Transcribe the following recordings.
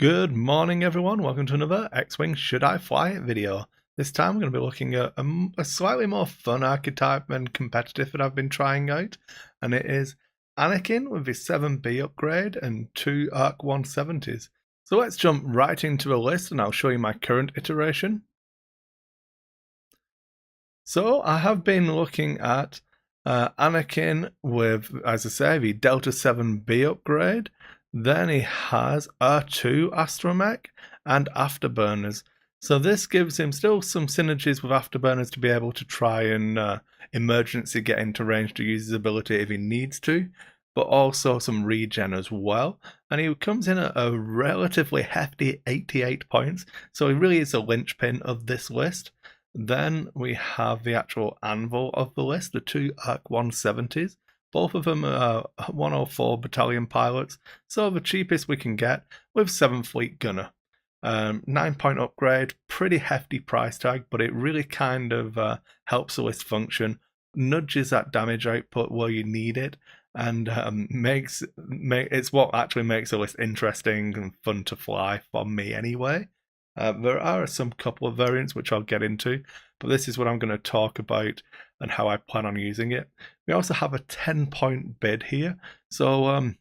Good morning, everyone. Welcome to another X-Wing Should I Fly It video. This time we're going to be looking at a slightly more fun archetype and competitive that I've been trying out, and it is Anakin with his 7B upgrade and 2 ARC-170s. So let's jump right into the list and I'll show you my current iteration. So I have been looking at Anakin with, as I say, the Delta 7B upgrade. Then he has R2 astromech and afterburners. So this gives him still some synergies with afterburners to be able to try and emergency get into range to use his ability if he needs to, but also some regen as well. And he comes in at a relatively hefty 88 points, so he really is a linchpin of this list. Then we have the actual anvil of the list, the 2 ARC-170s. Both of them are 104 battalion pilots, so the cheapest we can get with 7th Fleet Gunner. 9-point upgrade, pretty hefty price tag, but it really kind of helps the list function, nudges that damage output where you need it, and it's what actually makes the list interesting and fun to fly for me anyway. There are some couple of variants which I'll get into, but this is what I'm going to talk about and how I plan on using it. We also have a 10-point bid here, so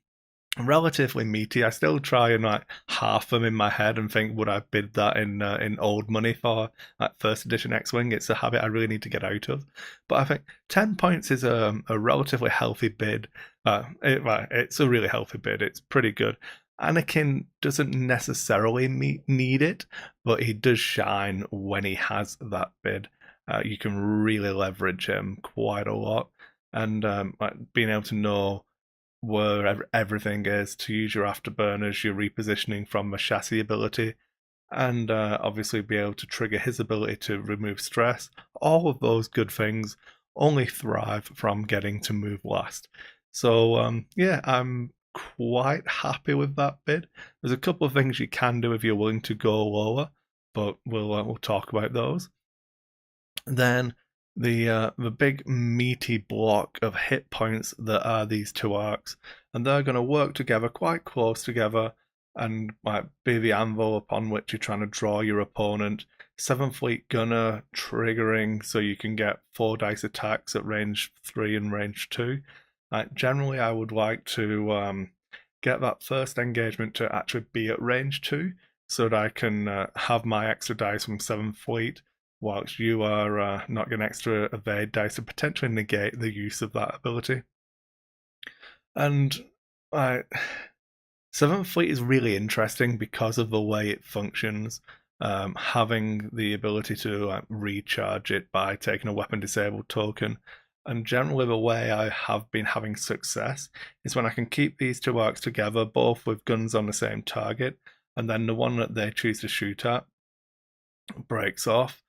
relatively meaty. I still try and like half them in my head and think, would I bid that in old money for like first edition X-Wing? It's a habit I really need to get out of. But I think 10 points is a relatively healthy bid. It's a really healthy bid. It's pretty good. Anakin doesn't necessarily need it, but he does shine when he has that bid. You can really leverage him quite a lot, and being able to know where everything is, to use your afterburners, your repositioning from the chassis ability, and obviously be able to trigger his ability to remove stress. All of those good things only thrive from getting to move last. So yeah, I'm quite happy with that bid. There's a couple of things you can do if you're willing to go lower, but we'll talk about those. Then the big meaty block of hit points that are these two arcs, and they're going to work together quite close together and might be the anvil upon which you're trying to draw your opponent. 7th Fleet Gunner triggering so you can get 4 dice attacks at range 3 and range 2. Generally, I would like to get that first engagement to actually be at range 2 so that I can have my extra dice from 7th Fleet whilst you are not getting extra evade dice to potentially negate the use of that ability. And 7th Fleet is really interesting because of the way it functions. Having the ability to recharge it by taking a weapon disabled token. And generally the way I have been having success is when I can keep these two arcs together, both with guns on the same target, and then the one that they choose to shoot at breaks off.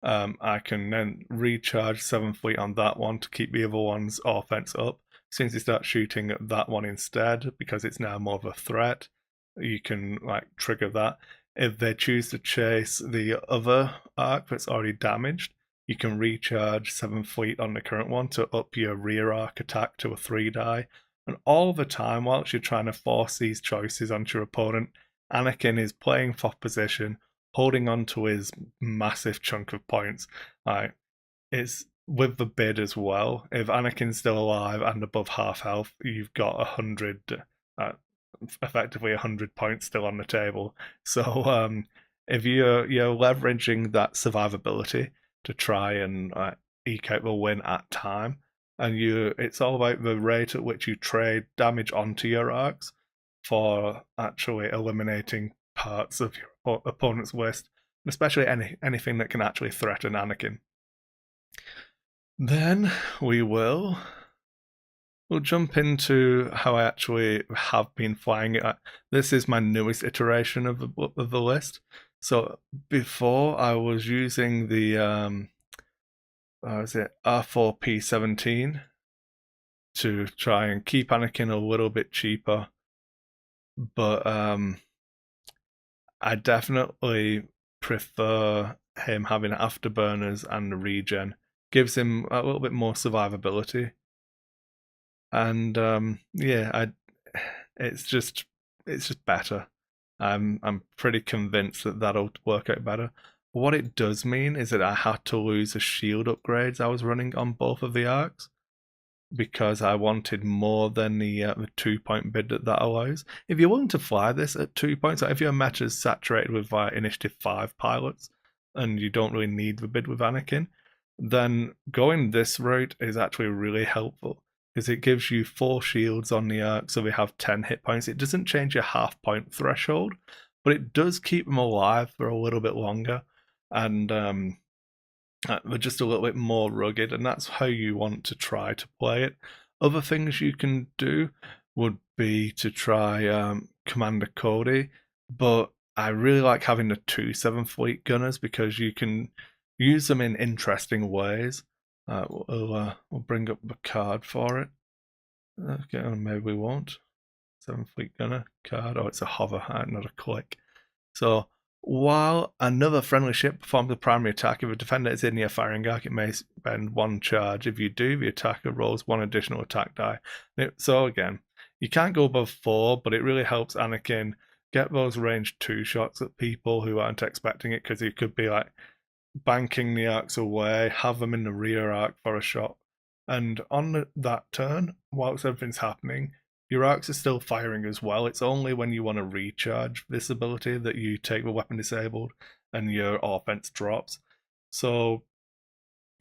I can then recharge 7th Fleet on that one to keep the other one's offense up. As soon as you start shooting at that one instead, because it's now more of a threat, you can like trigger that. If they choose to chase the other arc that's already damaged, you can recharge 7th Fleet on the current one to up your rear arc attack to a 3 die. And all the time, whilst you're trying to force these choices onto your opponent, Anakin is playing for position, holding on to his massive chunk of points. It's with the bid as well. If Anakin's still alive and above half health, you've got 100, effectively 100 points still on the table. So if you're leveraging that survivability to try and eke out the win at time, and it's all about the rate at which you trade damage onto your arcs for actually eliminating parts of your opponent's list, especially anything that can actually threaten Anakin. Then we'll jump into how I actually have been flying it. This is my newest iteration of the list. So before I was using the R4P17 to try and keep Anakin a little bit cheaper, but I definitely prefer him having afterburners and the regen. Gives him a little bit more survivability. And yeah, it's just better. I'm pretty convinced that that'll work out better. What it does mean is that I had to lose the shield upgrades I was running on both of the arcs because I wanted more than the 2 point bid that allows. If you're willing to fly this at 2 points, like if your meta is saturated with Initiative 5 pilots and you don't really need the bid with Anakin, then going this route is actually really helpful because it gives you 4 shields on the arc, so they have 10 hit points. It doesn't change your half point threshold, but it does keep them alive for a little bit longer, and they're just a little bit more rugged, and that's how you want to try to play it. Other things you can do would be to try Commander Cody, but I really like having the 2 Fleet Gunners because you can use them in interesting ways. We'll bring up the card for it. Okay, or maybe we won't. 7 Fleet Gunner card. Oh, it's a hover, not a click. So while another friendly ship performs the primary attack, if a defender is in your firing arc, it may spend 1 charge. If you do, the attacker rolls 1 additional attack die. So again, you can't go above 4, but it really helps Anakin get those ranged 2 shots at people who aren't expecting it, because he could be like banking the arcs away, have them in the rear arc for a shot. And on that turn, whilst everything's happening, your arcs are still firing as well. It's only when you want to recharge this ability that you take the weapon disabled and your offense drops. So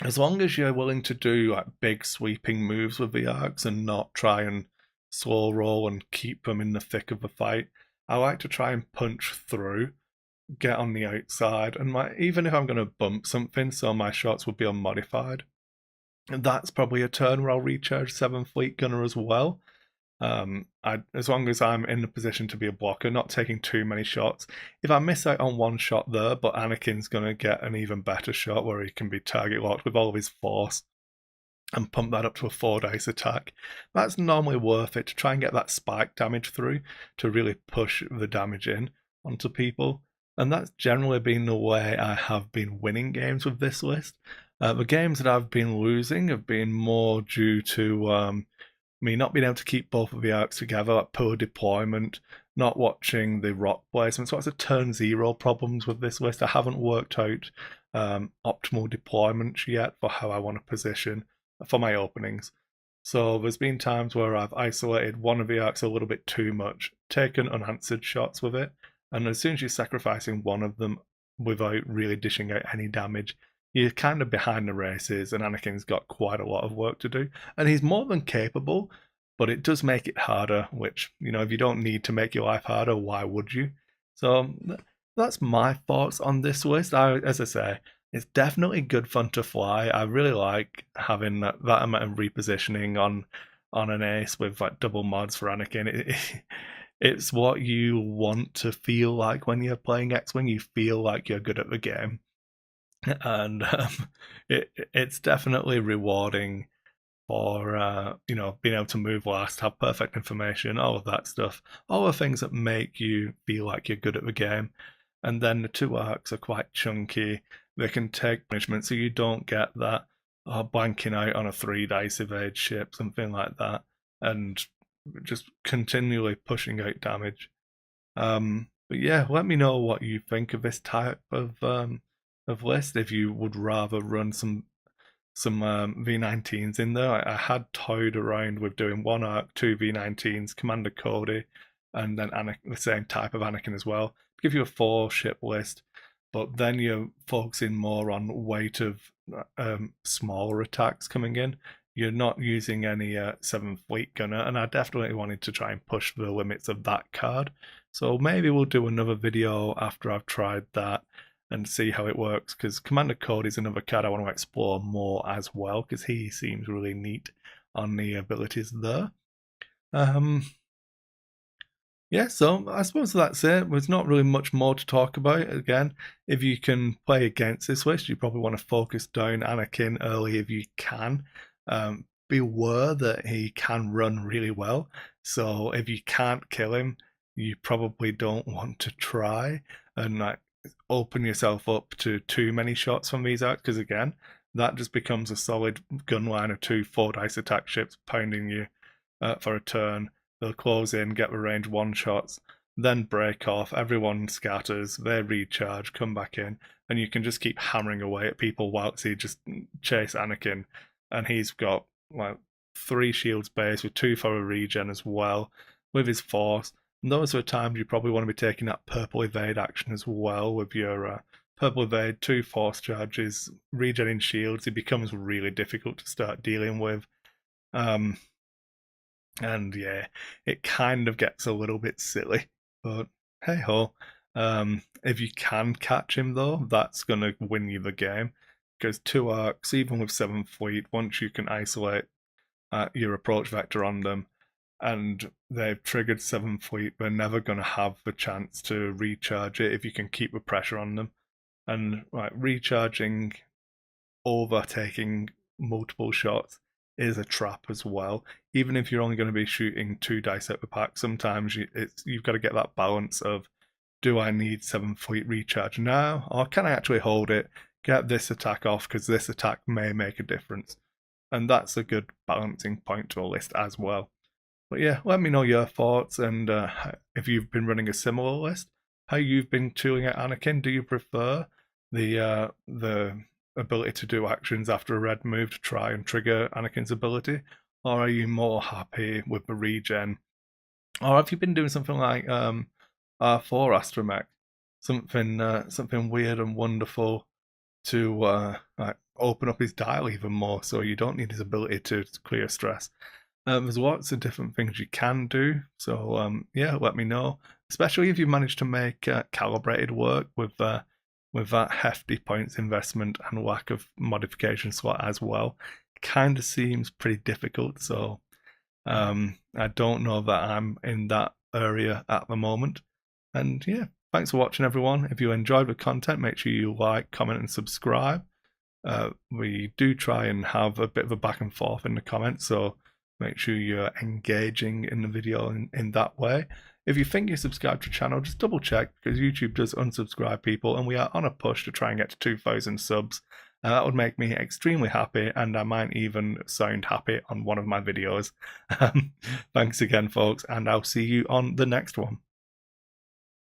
as long as you're willing to do like big sweeping moves with the arcs and not try and slow roll and keep them in the thick of the fight, I like to try and punch through, get on the outside, and even if I'm going to bump something, so my shots would be unmodified, and that's probably a turn where I'll recharge 7 Fleet Gunner as well. As long as I'm in the position to be a blocker, not taking too many shots. If I miss out on 1 shot there, but Anakin's going to get an even better shot where he can be target locked with all of his force and pump that up to a 4 dice attack, that's normally worth it to try and get that spike damage through to really push the damage in onto people. And that's generally been the way I have been winning games with this list. The games that I've been losing have been more due to me not being able to keep both of the arcs together, like poor deployment, not watching the rock placement. So that's a turn 0 problems with this list. I haven't worked out optimal deployments yet for how I want to position for my openings. So there's been times where I've isolated one of the arcs a little bit too much, taken unanswered shots with it, and as soon as you're sacrificing one of them without really dishing out any damage, you're kind of behind the races, and Anakin's got quite a lot of work to do. And he's more than capable, but it does make it harder, which, if you don't need to make your life harder, why would you? So that's my thoughts on this list. As I say, it's definitely good fun to fly. I really like having that amount of repositioning on an ace with like double mods for Anakin. It's what you want to feel like when you're playing X-Wing. You feel like you're good at the game. And it's definitely rewarding for being able to move last, have perfect information, all of that stuff, all the things that make you feel like you're good at the game. And then the 2 arcs are quite chunky. They can take punishment, so you don't get that blanking out on a 3 dice evade ship, something like that, and just continually pushing out damage. But yeah, let me know what you think of this type of list. If you would rather run some V19s in there. I had toyed around with doing 1 arc, 2 V19s, Commander Cody, and then the same type of Anakin as well. Give you a 4 ship list, but then you're focusing more on weight of smaller attacks coming in. You're not using any 7 Fleet Gunner, and I definitely wanted to try and push the limits of that card. So maybe we'll do another video after I've tried that and see how it works, because Commander Code is another card I want to explore more as well, because he seems really neat on the abilities there. Yeah, so I suppose that's it. There's not really much more to talk about. Again, if you can play against this list, you probably want to focus down Anakin early if you can. Beware that he can run really well, so if you can't kill him, you probably don't want to try and open yourself up to too many shots from these arcs, because again, that just becomes a solid gun line of 2 4 dice attack ships pounding you for a turn. They'll close in, get the range 1 shots, then break off, everyone scatters, they recharge, come back in, and you can just keep hammering away at people whilst he just chase Anakin, and he's got like 3 shields base with 2 for a regen as well with his force. And those are times you probably want to be taking that purple evade action as well with your purple evade, 2 force charges, regenerating shields. It becomes really difficult to start dealing with. And yeah, it kind of gets a little bit silly, but hey ho. If you can catch him though, that's gonna win you the game, because 2 arcs, even with 7 fleet, once you can isolate your approach vector on them, and they've triggered 7 fleet, they're never gonna have the chance to recharge it if you can keep the pressure on them. And like recharging, overtaking multiple shots is a trap as well. Even if you're only going to be shooting 2 dice out the pack, sometimes you've got to get that balance of, do I need 7 fleet recharge now, or can I actually hold it, get this attack off, because this attack may make a difference. And that's a good balancing point to a list as well. But yeah, let me know your thoughts, and if you've been running a similar list, how you've been tooling at Anakin. Do you prefer the ability to do actions after a red move to try and trigger Anakin's ability, or are you more happy with the regen? Or have you been doing something like R4 Astromech, something weird and wonderful to like open up his dial even more, so you don't need his ability to clear stress? There's lots of different things you can do, so yeah, let me know. Especially if you manage to make calibrated work with that hefty points investment and lack of modification slot as well. It kind of seems pretty difficult, so I don't know that I'm in that area at the moment. And yeah, thanks for watching, everyone. If you enjoyed the content, make sure you like, comment, and subscribe. We do try and have a bit of a back and forth in the comments, so make sure you're engaging in the video in that way. If you think you're subscribed to the channel, just double check, because YouTube does unsubscribe people, and we are on a push to try and get to 2,000 subs. That would make me extremely happy, and I might even sound happy on one of my videos. Thanks again, folks, and I'll see you on the next one.